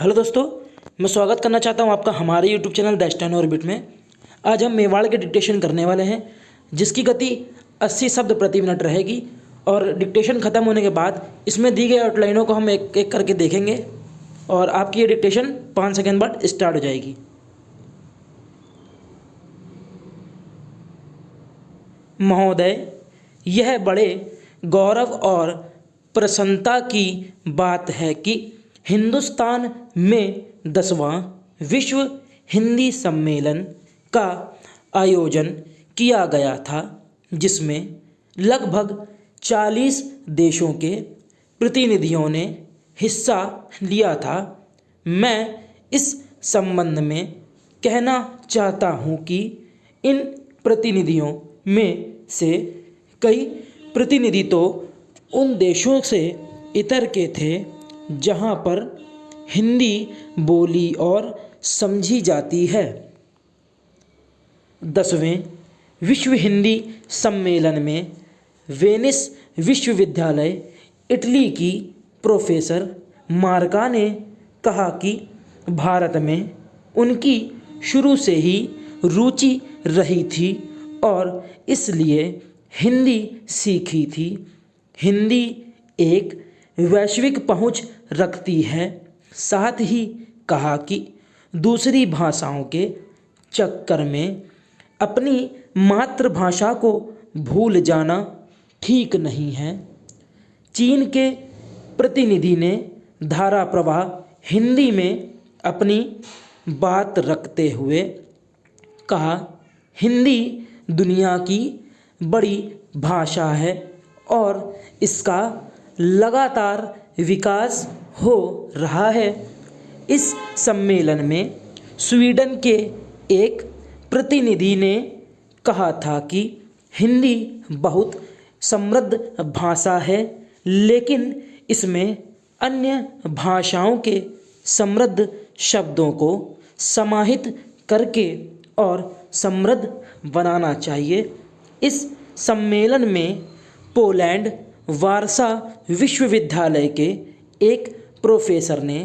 Hello दोस्तों, मैं स्वागत करना चाहता हूं आपका हमारे YouTube channel the steno orbit में। आज हम मेवाड़ के डिक्टेशन करने वाले हैं, जिसकी गति 80 शब्द प्रति मिनट रहेगी। और डिक्टेशन ख़त्म होने के बाद इसमें दी गई आउटलाइनों को हम एक एक करके देखेंगे और आपकी ये डिक्टेशन 5 सेकेंड बाद स्टार्ट हो जाएगी। महोदय, यह बड़े गौरव और प्रसन्नता की बात है कि हिंदुस्तान में 10वां विश्व हिंदी सम्मेलन का आयोजन किया गया था, जिसमें लगभग 40 देशों के प्रतिनिधियों ने हिस्सा लिया था। मैं इस संबंध में कहना चाहता हूँ कि इन प्रतिनिधियों में से कई प्रतिनिधि तो उन देशों से इतर के थे जहाँ पर हिंदी बोली और समझी जाती है। 10वें विश्व हिंदी सम्मेलन में वेनिस विश्वविद्यालय इटली की प्रोफेसर मार्का ने कहा कि भारत में उनकी शुरू से ही रुचि रही थी और इसलिए हिंदी सीखी थी। हिंदी एक वैश्विक पहुंच रखती है। साथ ही कहा कि दूसरी भाषाओं के चक्कर में अपनी मातृभाषा को भूल जाना ठीक नहीं है। चीन के प्रतिनिधि ने धारा प्रवाह हिंदी में अपनी बात रखते हुए कहा, हिंदी दुनिया की बड़ी भाषा है और इसका लगातार विकास हो रहा है। इस सम्मेलन में स्वीडन के एक प्रतिनिधि ने कहा था कि हिंदी बहुत समृद्ध भाषा है, लेकिन इसमें अन्य भाषाओं के समृद्ध शब्दों को समाहित करके और समृद्ध बनाना चाहिए। इस सम्मेलन में पोलैंड वारसा विश्वविद्यालय के एक प्रोफेसर ने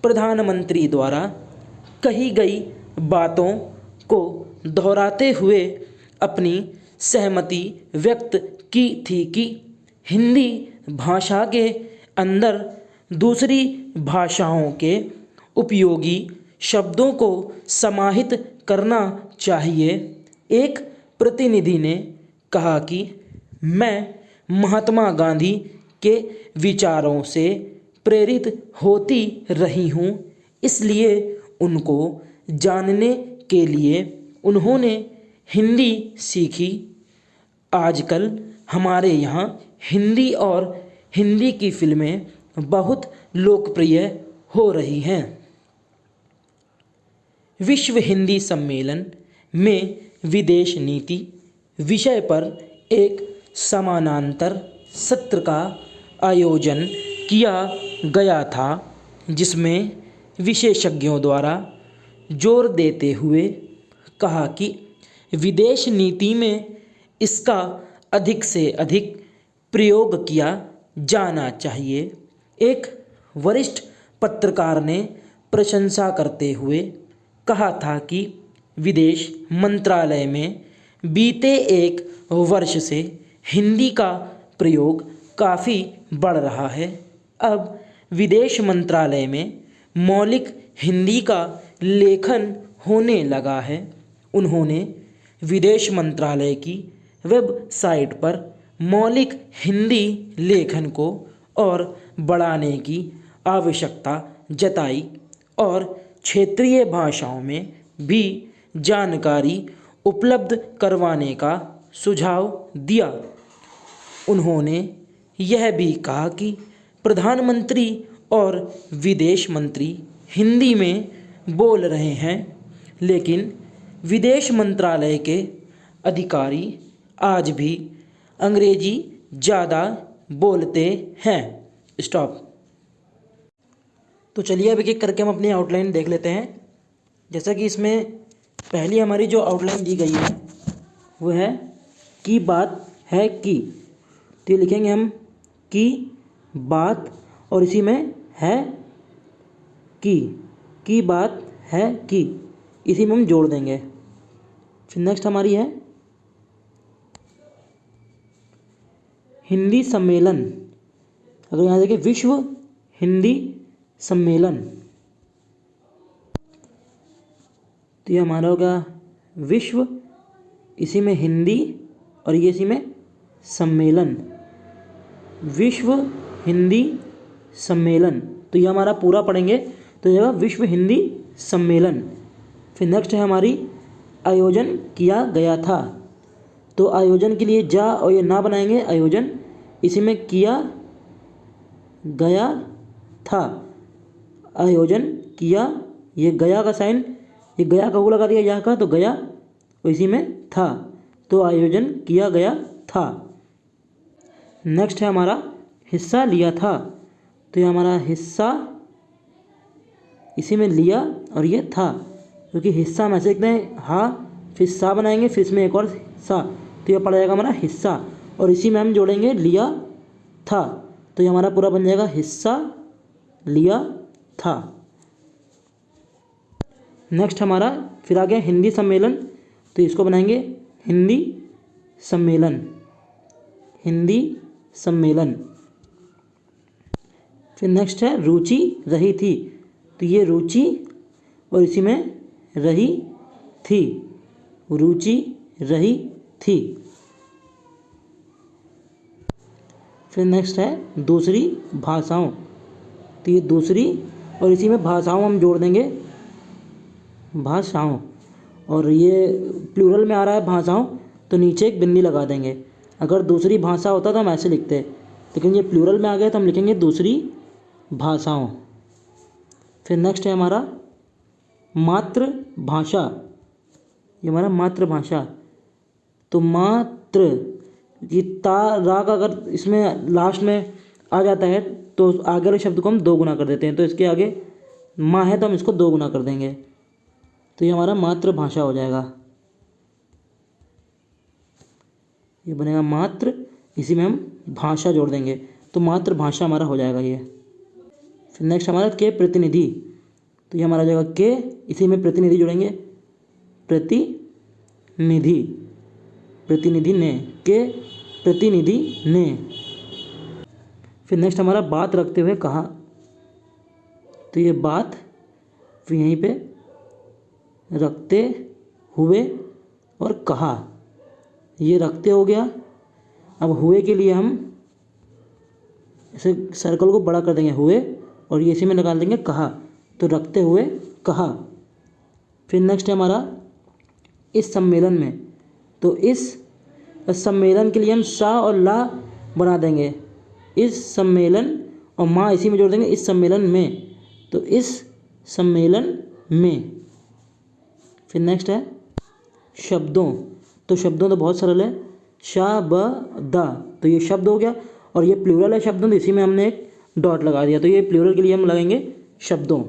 प्रधानमंत्री द्वारा कही गई बातों को दोहराते हुए अपनी सहमति व्यक्त की थी कि हिंदी भाषा के अंदर दूसरी भाषाओं के उपयोगी शब्दों को समाहित करना चाहिए। एक प्रतिनिधि ने कहा कि मैं महात्मा गांधी के विचारों से प्रेरित होती रही हूँ, इसलिए उनको जानने के लिए उन्होंने हिंदी सीखी। आजकल हमारे यहाँ हिंदी और हिंदी की फिल्में बहुत लोकप्रिय हो रही हैं। विश्व हिंदी सम्मेलन में विदेश नीति विषय पर एक समानांतर सत्र का आयोजन किया गया था, जिसमें विशेषज्ञों द्वारा जोर देते हुए कहा कि विदेश नीति में इसका अधिक से अधिक प्रयोग किया जाना चाहिए। एक वरिष्ठ पत्रकार ने प्रशंसा करते हुए कहा था कि विदेश मंत्रालय में बीते एक वर्ष से हिंदी का प्रयोग काफ़ी बढ़ रहा है। अब विदेश मंत्रालय में मौलिक हिंदी का लेखन होने लगा है। उन्होंने विदेश मंत्रालय की वेबसाइट पर मौलिक हिंदी लेखन को और बढ़ाने की आवश्यकता जताई और क्षेत्रीय भाषाओं में भी जानकारी उपलब्ध करवाने का सुझाव दिया। उन्होंने यह भी कहा कि प्रधानमंत्री और विदेश मंत्री हिंदी में बोल रहे हैं, लेकिन विदेश मंत्रालय के अधिकारी आज भी अंग्रेजी ज़्यादा बोलते हैं। स्टॉप। तो चलिए अब एक एक करके हम अपनी आउटलाइन देख लेते हैं। जैसा कि इसमें पहली हमारी जो आउटलाइन दी गई है वो है की बात है कि, तो ये लिखेंगे हम की बात और इसी में है की बात है कि, इसी में हम जोड़ देंगे। फिर नेक्स्ट हमारी है हिंदी सम्मेलन। अगर यहाँ देखिए विश्व हिंदी सम्मेलन, तो ये हमारा होगा विश्व, इसी में हिंदी और ये इसी में सम्मेलन, विश्व हिंदी सम्मेलन। तो ये हमारा पूरा पढ़ेंगे तो ये विश्व हिंदी सम्मेलन। फिर नेक्स्ट है हमारी आयोजन किया गया था। तो आयोजन के लिए जा और ये ना बनाएंगे, आयोजन इसी में किया गया था, आयोजन किया, ये गया का साइन, ये गया का वो लगा दिया यहाँ का, तो गया और इसी में था, तो आयोजन किया गया था। नेक्स्ट है हमारा हिस्सा लिया था। तो ये हमारा हिस्सा इसी में लिया और ये था, क्योंकि हिस्सा में ऐसे लिखते हैं हा, फिर सा बनाएंगे, फिर इसमें एक और सा, तो ये पड़ जाएगा हमारा हिस्सा, और इसी में हम जोड़ेंगे लिया था, तो ये हमारा पूरा बन जाएगा हिस्सा लिया था। नेक्स्ट हमारा फिर आ गया हिंदी सम्मेलन। तो इसको बनाएंगे हिंदी सम्मेलन, हिंदी सम्मेलन। फिर नेक्स्ट है रुचि रही थी। तो ये रुचि और इसी में रही थी, रुचि रही थी। फिर नेक्स्ट है दूसरी भाषाओं। तो ये दूसरी और इसी में भाषाओं हम जोड़ देंगे, भाषाओं, और ये प्लूरल में आ रहा है भाषाओं, तो नीचे एक बिंदी लगा देंगे। अगर दूसरी भाषा होता तो हम ऐसे लिखते, लेकिन ये प्लूरल में आ गया तो हम लिखेंगे दूसरी भाषाओं। फिर नेक्स्ट है हमारा मातृभाषा, ये हमारा मातृभाषा। तो मातृ, ये ता रा का अगर इसमें लास्ट में आ जाता है तो आगे वाले शब्द को हम दो गुना कर देते हैं, तो इसके आगे माँ है तो हम इसको दो गुना कर देंगे, तो ये हमारा मातृभाषा हो जाएगा, ये बनेगा मातृ, इसी में हम भाषा जोड़ देंगे, तो मातृभाषा हमारा हो जाएगा ये। फिर नेक्स्ट हमारा के प्रतिनिधि। तो ये हमारा हो जाएगा के, इसी में प्रतिनिधि जोड़ेंगे, प्रतिनिधि, प्रतिनिधि ने, के प्रतिनिधि ने। फिर नेक्स्ट हमारा बात रखते हुए कहा। तो ये बात फिर यहीं पे रखते हुए और कहा, ये रखते हो गया। अब हुए के लिए हम इसे सर्कल को बड़ा कर देंगे हुए, और ये इसी में लगा देंगे कहा, तो रखते हुए कहा। फिर नेक्स्ट है हमारा इस सम्मेलन में। तो इस सम्मेलन के लिए हम सा और ला बना देंगे, इस सम्मेलन, और माँ इसी में जोड़ देंगे इस सम्मेलन में, तो इस सम्मेलन में। फिर नेक्स्ट है शब्दों। तो शब्दों तो बहुत सरल है, शब्द, तो ये शब्द हो गया, और ये प्लूरल है शब्दों, तो इसी में हमने एक डॉट लगा दिया, तो ये प्लूरल के लिए हम लगाएंगे शब्दों।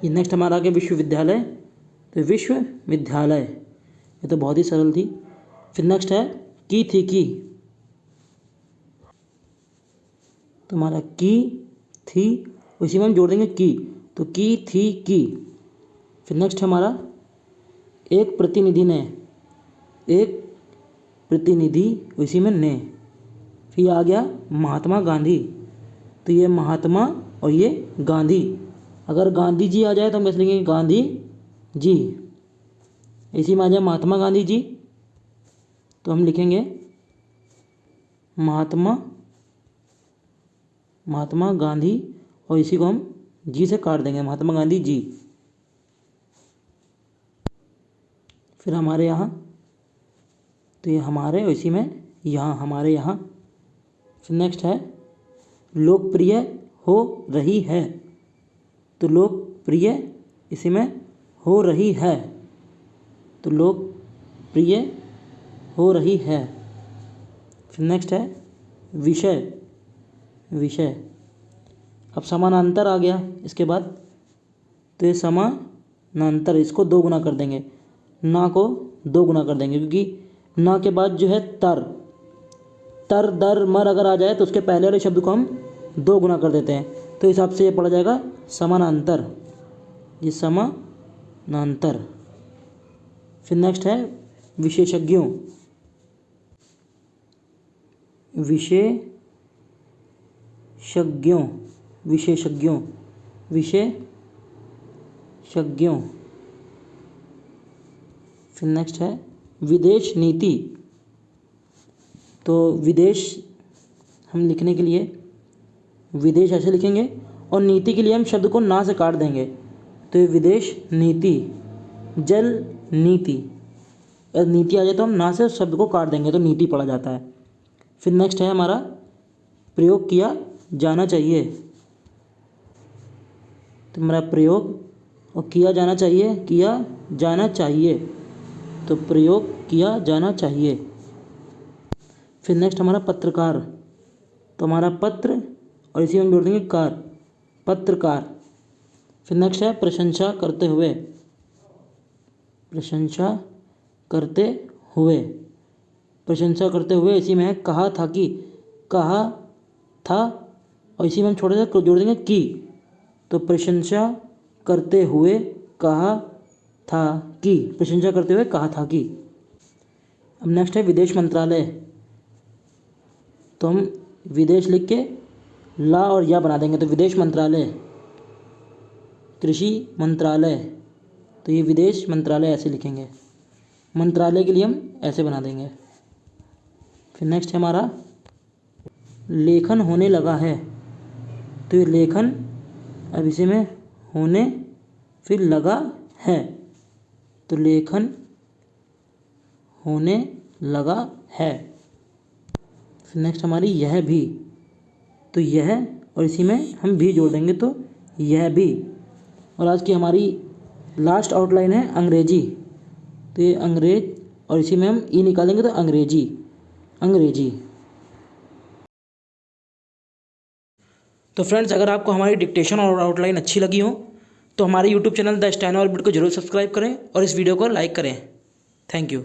ये नेक्स्ट हमारा आ गया विश्वविद्यालय। तो विश्वविद्यालय, ये तो बहुत ही सरल थी। फिर नेक्स्ट है की थी की। तो हमारा की थी, उसी में हम जोड़ देंगे की, तो की थी की। फिर नेक्स्ट हमारा एक प्रतिनिधि ने, एक प्रतिनिधि, उसी में ने। फिर आ गया महात्मा गांधी। तो ये महात्मा और ये गांधी, अगर गांधी जी आ जाए तो हम ऐसे लिखेंगे गांधी जी, इसी में आ जाए महात्मा गांधी जी, तो हम लिखेंगे महात्मा, महात्मा गांधी, और इसी को हम जी से काट देंगे, महात्मा गांधी जी। फिर हमारे यहाँ, तो ये हमारे, और इसी में यहाँ, हमारे यहाँ। फिर नेक्स्ट है लोकप्रिय हो रही है। तो लोकप्रिय इसी में हो रही है, तो लोकप्रिय हो रही है। फिर नेक्स्ट है विषय, विषय। अब समानांतर आ गया इसके बाद। तो ये समानांतर, इसको दो गुना कर देंगे, ना को दो गुना कर देंगे, क्योंकि ना के बाद जो है तर, तर दर मर अगर आ जाए तो उसके पहले वाले शब्द को हम दो गुना कर देते हैं, तो हिसाब से ये पढ़ा जाएगा समानांतर, ये समानांतर। फिर नेक्स्ट है विशेषज्ञों, विशेषज्ञों, विशेषज्ञों, विशेषज्ञों। फिर नेक्स्ट है विदेश नीति। तो विदेश हम लिखने के लिए विदेश ऐसे लिखेंगे और नीति के लिए हम शब्द को ना से काट देंगे, तो ये विदेश नीति। जल नीति, अगर नीति आ जाए तो हम ना से उस शब्द को काट देंगे तो नीति पढ़ा जाता है। फिर नेक्स्ट है हमारा प्रयोग किया जाना चाहिए। तो हमारा प्रयोग और किया जाना चाहिए, किया जाना चाहिए, तो प्रयोग किया जाना चाहिए। फिर नेक्स्ट हमारा पत्रकार। तो हमारा पत्र और इसी में हम जोड़ देंगे कार, पत्रकार। फिर नेक्स्ट है प्रशंसा करते हुए, प्रशंसा करते हुए, प्रशंसा करते हुए। इसी में है कहा था कि, कहा था और इसी में हम छोटे से जोड़ देंगे की, तो प्रशंसा करते हुए कहा था कि, प्रशंसा करते हुए कहा था कि। अब नेक्स्ट है विदेश मंत्रालय। तो हम विदेश लिख के ला और या बना देंगे, तो विदेश मंत्रालय, कृषि मंत्रालय, तो ये विदेश मंत्रालय ऐसे लिखेंगे। मंत्रालय के लिए हम ऐसे बना देंगे। फिर नेक्स्ट है हमारा लेखन होने लगा है। तो ये लेखन, अब इसी में होने फिर लगा है, तो लेखन होने लगा है। फिर नेक्स्ट हमारी यह भी। तो यह और इसी में हम भी जोड़ देंगे, तो यह भी। और आज की हमारी लास्ट आउटलाइन है अंग्रेजी। तो ये अंग्रेज और इसी में हम ई निकालेंगे, तो अंग्रेजी, अंग्रेजी। तो फ्रेंड्स, अगर आपको हमारी डिक्टेशन और आउटलाइन अच्छी लगी हो तो हमारे YouTube channel the steno orbit को जरूर सब्सक्राइब करें और इस वीडियो को लाइक करें। Thank you.